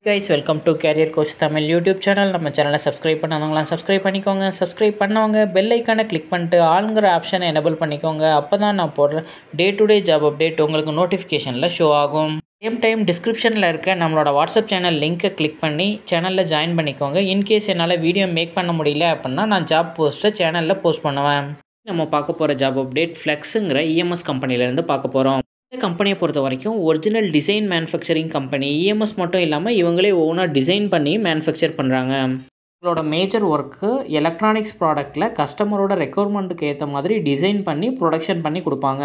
Guys, welcome to Career Coach Tamil YouTube channel. நம்ம சேனலை subscribe பண்ணாதவங்களாம் subscribe பண்ணிக்கோங்க. Subscribe பண்ணவங்க பெல் ஐக்கானை கிளிக் பண்ணிட்டு ஆளுங்கிற ஆப்ஷனை எனேபிள் பண்ணிக்கோங்க. அப்போ தான் நான் போடுற day to day job update உங்களுக்கு நோட்டிஃபிகேஷனில் ஷோ ஆகும். சேம் டைம் டிஸ்கிரிப்ஷனில் இருக்க நம்மளோட வாட்ஸ்அப் சேனல் லிங்க்கை கிளிக் பண்ணி சேனலில் ஜாயின் பண்ணிக்கோங்க. இன்கேஸ் என்னால் வீடியோ மேக் பண்ண முடியல அப்படின்னா நான் ஜாப் போஸ்ட்டை சேனலில் போஸ்ட் பண்ணுவேன். நம்ம பார்க்க போகிற ஜாப் அப்டேட் ஃப்ளெக்ஸுங்கிற இஎம்எஸ் கம்பெனிலேருந்து பார்க்க போகிறோம். இந்த கம்பெனியை பொறுத்த வரைக்கும் original design manufacturing company. EMS மட்டும் இல்லாமல் இவங்களே ஓனாக டிசைன் பண்ணி மேனுஃபேக்சர் பண்ணுறாங்க. இவங்களோட மேஜர் ஒர்க்கு எலக்ட்ரானிக்ஸ் ப்ராடக்ட்டில் கஸ்டமரோட ரெக்குவயர்மெண்ட்டுக்கு ஏற்ற மாதிரி டிசைன் பண்ணி ப்ரொடக்ஷன் பண்ணி கொடுப்பாங்க.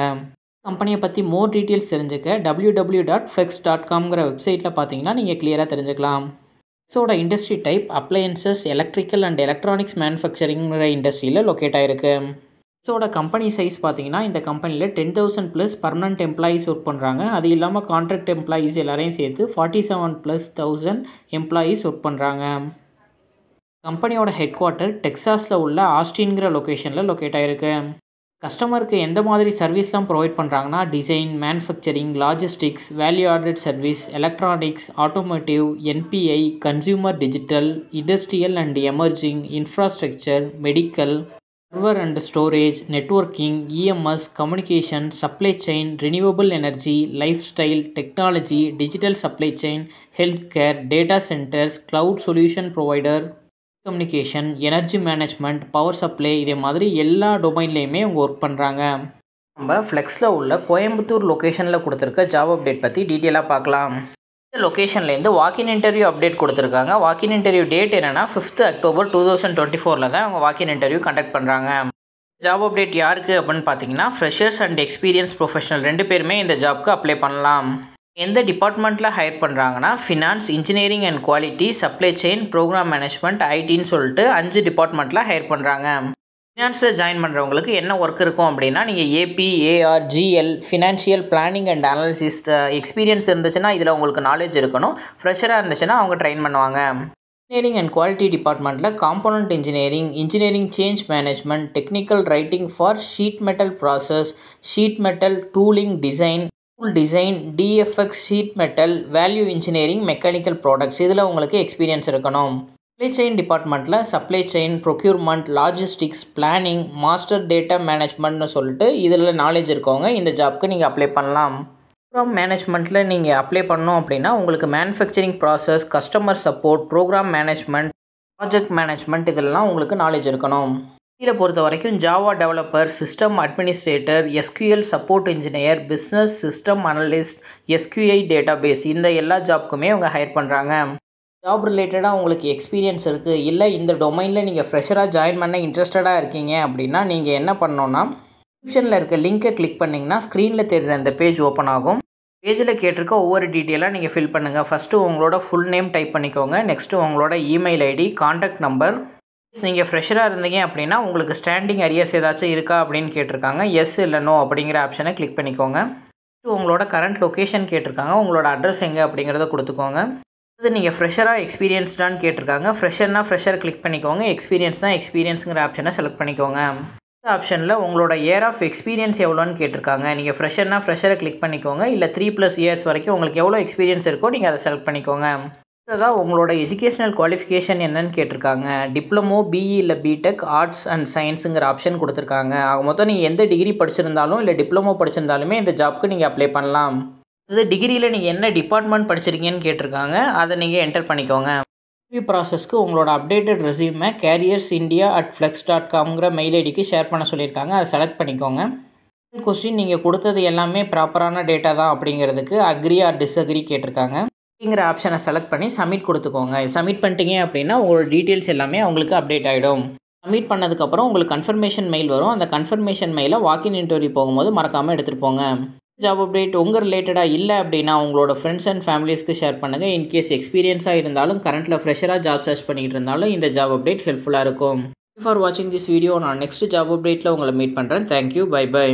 கம்பெனியை பற்றி மோர் டீட்டெயில்ஸ் தெரிஞ்சுக்க www.flex.com வெப்சைட்டில் பார்த்தீங்கன்னா நீங்கள் கிளியராக தெரிஞ்சுக்கலாம். ஃப்ளெக்ஸோட industry type appliances, electrical and electronics மேனுஃபேக்சரிங்கிற இண்டஸ்ட்ரியில் லொக்கேட் ஆகிருக்கு. ஃப்ளெக்ஸோட கம்பெனி சைஸ் பார்த்தீங்கன்னா இந்த கம்பெனியில் 10,000+ பர்மனன்ட் எம்ப்ளாயீஸ் ஒர்க் பண்ணுறாங்க. அது இல்லாமல் கான்ட்ராக்ட் எம்ப்ளாயீஸ் எல்லாரையும் சேர்த்து 47,000+ எம்ப்ளாயீஸ் ஒர்க் பண்ணுறாங்க. கம்பெனியோட ஹெட் குவார்ட்டர் டெக்சாஸில் உள்ள ஆஸ்டின்கிற லொக்கேஷனில் லொக்கேட் ஆகிருக்கு. கஸ்டமருக்கு எந்த மாதிரி சர்வீஸ்லாம் ப்ரொவைட் பண்ணுறாங்கன்னா design, manufacturing, logistics, value added service, electronics, automotive, NBI, consumer digital, industrial and emerging, infrastructure, medical, server and storage, networking, EMS, communication, supply chain, renewable energy, life style, technology, digital supply chain, health care, data centres, cloud solution provider, communication, energy management, power supply, இதே மாதிரி எல்லா டொமைன்லேயுமே அவங்க work பண்ணுறாங்க. நம்ம ஃப்ளெக்ஸில் உள்ள கோயம்புத்தூர் லொக்கேஷனில் கொடுத்துருக்க job update பற்றி டீட்டெயிலாக பார்க்கலாம். இந்த லொக்கேஷன்லேருந்து வாக்கின் இன்டர்வியூ அப்டேட் கொடுத்துருக்காங்க. வாக்கின் இன்டர்வியூ டேட் என்னென்னா 5th அக்டோபர் 2024 தான் அவங்க வாக்கின் இன்டர்வியூ கண்டக்ட் பண்ணுறாங்க. ஜாப் அப்டேட் யாருக்கு அப்படின்னு பார்த்தீங்கன்னா ஃப்ரெஷர்ஸ் அண்ட் எக்ஸ்பீரியன்ஸ் ப்ரொஃபஷனல் 2 பேருமே இந்த ஜாப்க்கு அப்ளை பண்ணலாம். எந்த டிபார்ட்மெண்ட்டில் ஹையர் பண்ணுறாங்கன்னா finance, engineering and quality, supply chain, program management, ஐடின்னு சொல்லிட்டு 5 டிபார்ட்மெண்ட்டில் ஹையர் பண்ணுறாங்க. ஃபினான்ஸில் ஜாயின் பண்ணுறவங்களுக்கு என்ன ஒர்க் இருக்கும் அப்படின்னா நீங்கள் AP, AR, GL, financial planning and analysis experience இருந்துச்சுன்னா இதில் உங்களுக்கு நாலேஜ் இருக்கணும். ஃப்ரெஷராக இருந்துச்சுன்னா அவங்க ட்ரெயின் பண்ணுவாங்க. இன்ஜினியரிங் அண்ட் குவாலிட்டி டிபார்ட்மெண்ட்டில் component engineering, engineering change management, technical writing for sheet metal process, sheet metal tooling design, tool design, DFX sheet metal, value engineering, mechanical products, இதில் உங்களுக்கு எக்ஸ்பீரியன்ஸ் இருக்கணும். சப்ளை செயின் டிபார்ட்மெண்ட்டில் supply chain, procurement, logistics, planning, master data மேனேஜ்மெண்ட்னு சொல்லிட்டு இதில் knowledge இருக்கவங்க இந்த ஜாப்க்கு நீங்கள் அப்ளை பண்ணலாம். ப்ரோக்ராம் மேனேஜ்மெண்ட்டில் நீங்கள் அப்ளை பண்ணோம் அப்படின்னா உங்களுக்கு manufacturing process, customer support, program management, project management இதெல்லாம் உங்களுக்கு நாலேஜ் இருக்கணும். இதில் பொறுத்த வரைக்கும் Java developer, system administrator, SQL support engineer, business system analyst, SQL database இந்த எல்லா ஜாப்க்குமே அவங்க ஹையர் பண்ணுறாங்க. ஜாப் ரிலேட்டடாக உங்களுக்கு எக்ஸ்பீரியன்ஸ் இருக்குது, இல்லை இந்த டொமைனில் நீங்கள் ஃப்ரெஷராக ஜாயின் பண்ண இன்ட்ரெஸ்டடாக இருக்கீங்க அப்படின்னா நீங்கள் என்ன பண்ணணுன்னா டிஸ்கிரிப்ஷனில் இருக்க லிங்க்கை கிளிக் பண்ணிங்கன்னா ஸ்க்ரீனில் தெரிகிற அந்த பேஜ் ஓப்பன் ஆகும். பேஜில் கேட்டிருக்க ஒவ்வொரு டீட்டெயிலாக நீங்கள் ஃபில் பண்ணுங்கள். ஃபஸ்ட்டு உங்களோட ஃபுல் நேம் டைப் பண்ணிக்கோங்க. நெக்ஸ்ட்டு உங்களோட இமெயில் ஐடி, காண்டாக்ட் நம்பர். நீங்கள் ஃப்ரெஷராக இருந்தீங்க அப்படின்னா உங்களுக்கு ஸ்டாண்டிங் அரியர்ஸ் ஏதாச்சும் இருக்கா அப்படின்னு கேட்டிருக்காங்க. எஸ் இல்லை நோ அப்படிங்கிற ஆப்ஷனை கிளிக் பண்ணிக்கோங்க. உங்களோட கரண்ட் லொக்கேஷன் கேட்டிருக்காங்க. உங்களோட அட்ரஸ் எங்கே அப்படிங்கிறத கொடுத்துக்கோங்க. இது நீங்கள் ஃப்ரெஷராக எக்ஸ்பீரியன்ஸ்டான்னு கேட்டிருக்காங்க. ஃப்ரெஷர்னா ஃப்ரெஷர் கிளிக் பண்ணிக்கோங்க. எக்ஸ்பீரியன்ஸ்னால் எக்ஸ்பீரியன்ஸுங்கிற ஆப்ஷனை செலக்ட் பண்ணிக்கோங்க. இந்த ஆப்ஷனில் உங்களோட இயர் ஆஃப் எக்ஸ்பீரியன்ஸ் எவ்வளோன்னு கேட்டிருக்காங்க. நீங்கள் ஃப்ரெஷர்னா ஃப்ரெஷரை கிளிக் பண்ணிக்கோங்க. இல்லை 3+ இயர்ஸ் வரைக்கும் உங்களுக்கு எவ்வளோ எக்ஸ்பீரியன்ஸ் இருக்கோ நீங்கள் அதை செலக்ட் பண்ணிக்கோங்க. அடுத்ததாக உங்களோட எஜுகேஷனல் குவாலிஃபிகேஷன் என்னன்னு கேட்டிருக்காங்க. டிப்ளமோ, பிஇ இல்லை பிடெக், ஆர்ட்ஸ் அண்ட் சயின்ஸுங்கிற ஆப்ஷன் கொடுத்துருக்காங்க. ஆக மொத்தம் நீங்கள் எந்த டிகிரி படிச்சிருந்தாலும் இல்லை டிப்ளமோ படிச்சிருந்தாலுமே இந்த ஜாப்க்கு நீங்கள் அப்ளை பண்ணலாம். இது டிகிரியில் நீங்கள் என்ன டிபார்ட்மெண்ட் படிச்சிருக்கீங்கன்னு கேட்டிருக்காங்க. அதை நீங்கள் என்டர் பண்ணிக்கோங்க. இன்டர்வியூ ப்ராசஸ்க்கு உங்களோட அப்டேட்டட் ரெஸ்யூமை careersindia@flex.com மெயில் ஐடிக்கு ஷேர் பண்ண சொல்லியிருக்காங்க. அதை செலக்ட் பண்ணிக்கோங்க. கொஸ்டின் நீங்கள் கொடுத்தது எல்லாமே ப்ராப்பரான டேட்டா தான் அப்படிங்கிறதுக்கு அக்ரி ஆர் டிஸ்அக்ரி கேட்டிருக்காங்க. அப்படிங்கிற ஆப்ஷனை செலக்ட் பண்ணி சப்மிட் கொடுத்துக்கோங்க. சப்மிட் பண்ணிட்டீங்க அப்படின்னா உங்களோட டீட்டெயில்ஸ் எல்லாமே அவங்களுக்கு அப்டேட் ஆகிடும். சப்மிட் பண்ணதுக்கப்புறம் உங்களுக்கு கன்ஃபர்மேஷன் மெயில் வரும். அந்த கன்ஃபர்மேஷன் மெயிலை வாக்கின் இன்டர்வியூ போகும்போது மறக்காமல் எடுத்துகிட்டு போங்க. ஜாப் அப்டேட் உங்கள் ரிலேட்டடாக இல்லை அப்படின்னா உங்களோட ஃப்ரெண்ட்ஸ் அண்ட் ஃபேமிலிஸ்க்கு ஷேர் பண்ணுங்கள். இன்கேஸ் எக்ஸ்பீரியன்ஸாக இருந்தாலும் கரண்ட்டில் ஃப்ரெஷராக ஜாப் சர்ச் பண்ணிகிட்டு இருந்தாலும் இந்த ஜாப் அப்டேட் ஹெல்ப்ஃபுல்லாக இருக்கும். ஃபார் வாட்சிங் திஸ் வீடியோ. நான் நெக்ஸ்ட் ஜாப் அப்டேட்டில் உங்களை மீட் பண்ணுறேன். Thank you, bye by.